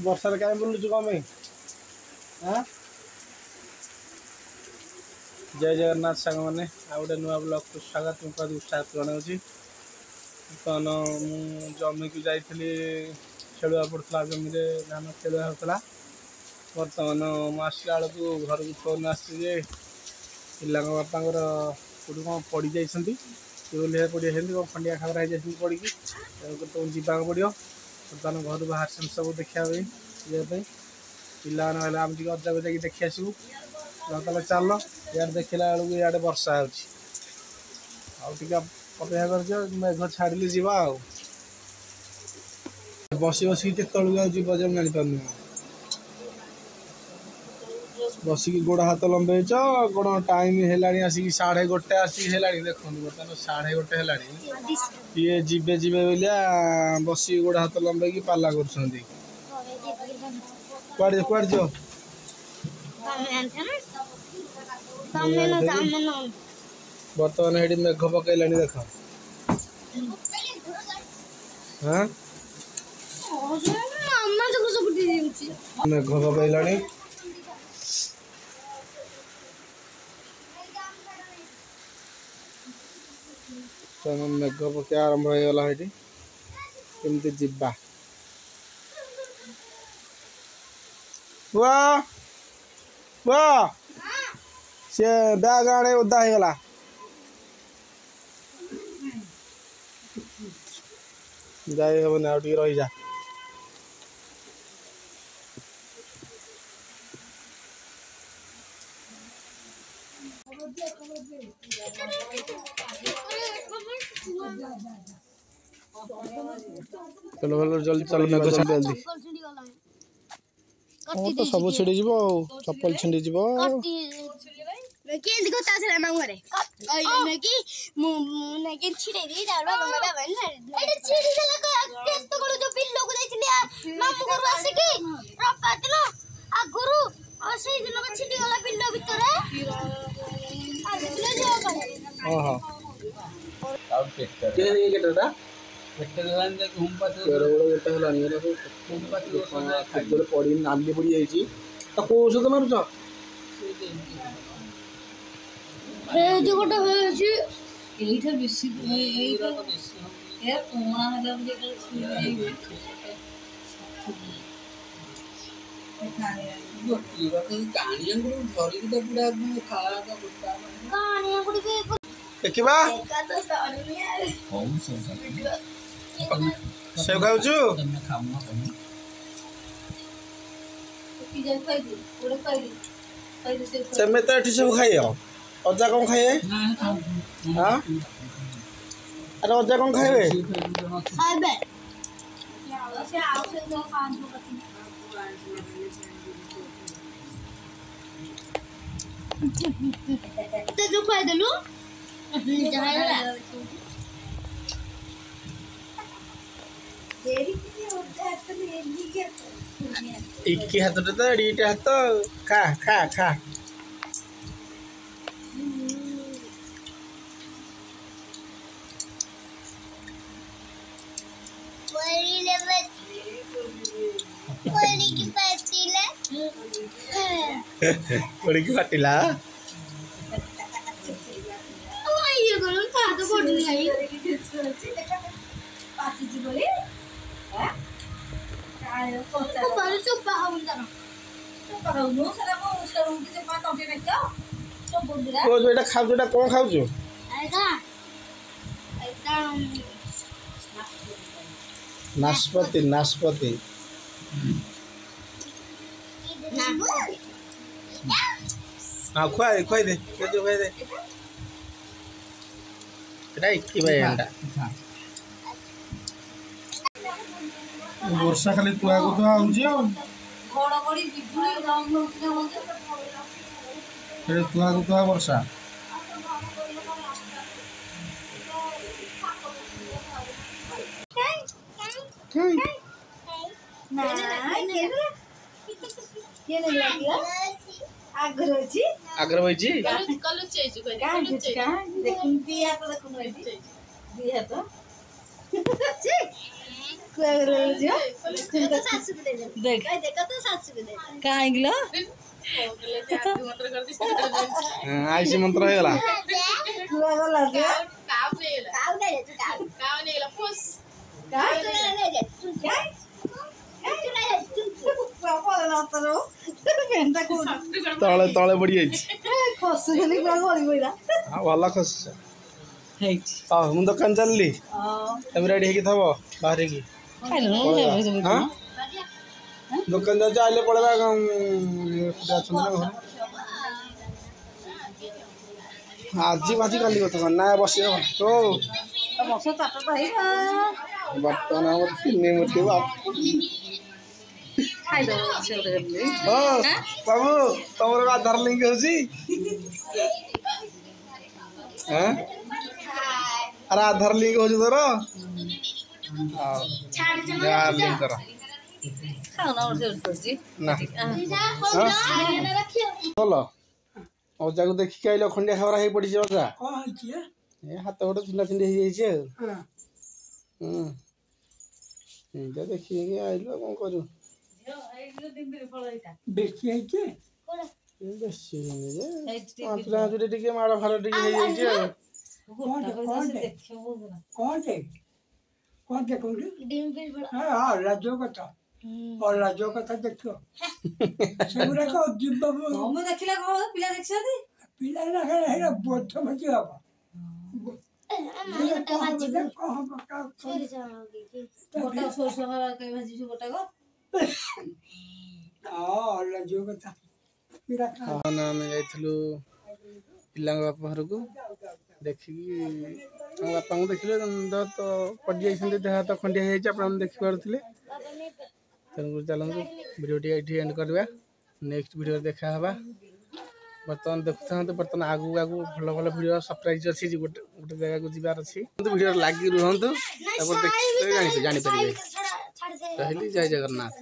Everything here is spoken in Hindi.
वर्षा क्या बुलुचु कम हाँ जय जगन्नाथ सांग मैंने आ गए नुआ ब्लॉग को स्वागत स्वागत जनाऊँगी बर्तमान मु जमी को जाइली खेलुआ पड़ता जमी धान खेलुआ होता बर्तमान मुसला बेलू घर को फोन आसा पिला बापा कौटी कौन पड़ जाइए पड़ी कौन खंडिया खबर हो पड़ी तो जावाक पड़ो बर्तमान घर बाहर सब देखापी पिला आम टे अजा को जाकि देखी आसबू ताल चल इे देखला बेलू इे वर्षा होपेक्षा कर मेघ छाड़िले जा बस बस तलू जीव जब जानी पार बसिक गोड़ हाथ लंबेच कौन टाइम है आसिक 1:30 आसिक है देखो बर्तमान 1:30 है ये जीवे जीवे बोलिया बसिक गोड़ हाथ लंबे की पाला कर बर्तमान ये मेघ पकईला देख हाँ मेघ पकईला मेघ पके आरंभ होगला केमती जीवा सी बैग आने ओदा होगला जाई हेबन आ रही जा चलो भलो जल्दी चलो मेघ छाड़ जल्दी हाँ तो सब छिड़ी जीव चप्पल छिंडी जीव खाद्य पड़ी नाली पड़ी जाइए कौ औषध मारुच देखा सेव खाऊ सेमे तो ये सब खाई अजा कौन खाए हाँ अरे अजा कौन खाए एक हाथ तो एडिटे हाथ खा खा खा पड़ी की पाटिला खाऊ कौन खाऊ नाशपति नाशपति हाँ खुआई खुआई दे खुआई दे वर्षा खाली तुआ को तुआ को तुआ वर्षा आग्रह होइछि देख कहीं आयुष मंत्र हो गला तले तले पड़ी जाइए भल खस मुझे दुकान चलली रेडी होगी थब बाहर की दुकान जा आइले पड़ेगा आज बाजी काली कथ ना बस तो बर्तमान मूर्ति बाबू तुम आधार लिंक हो अरे आधार लिंक हो तोर लिंक कर भल अजा को देखिक आइल खंडिया खबरा हो पड़ी अजा हाथ गोटे चुना चुंडी हो देखिए आइल कौन कर माड़ फाड़ राज्य कथा और राज्य कथा देखो देखला पिला देखछथि पिला ना है बोध मत हवा गोटा सोर सहारा के भाजी गोटा को राज्य कथा पिला आम जाइलु पिला बापा घर को देखिकी बापा को देखिले तो पड़ जाइए देह हाथ खंडिया हो देखिपे तेणुक चलते भिडियो ये एंड करवा नेक्स्ट वीडियो देखा बर्तमान देखुता बर्तमान आगू आगू भल भल भिडियो सरप्राइज अच्छी गोटे गोटे जगह को जबार अच्छी भिडियो लगी रुहतु जापारे जय जगन्नाथ।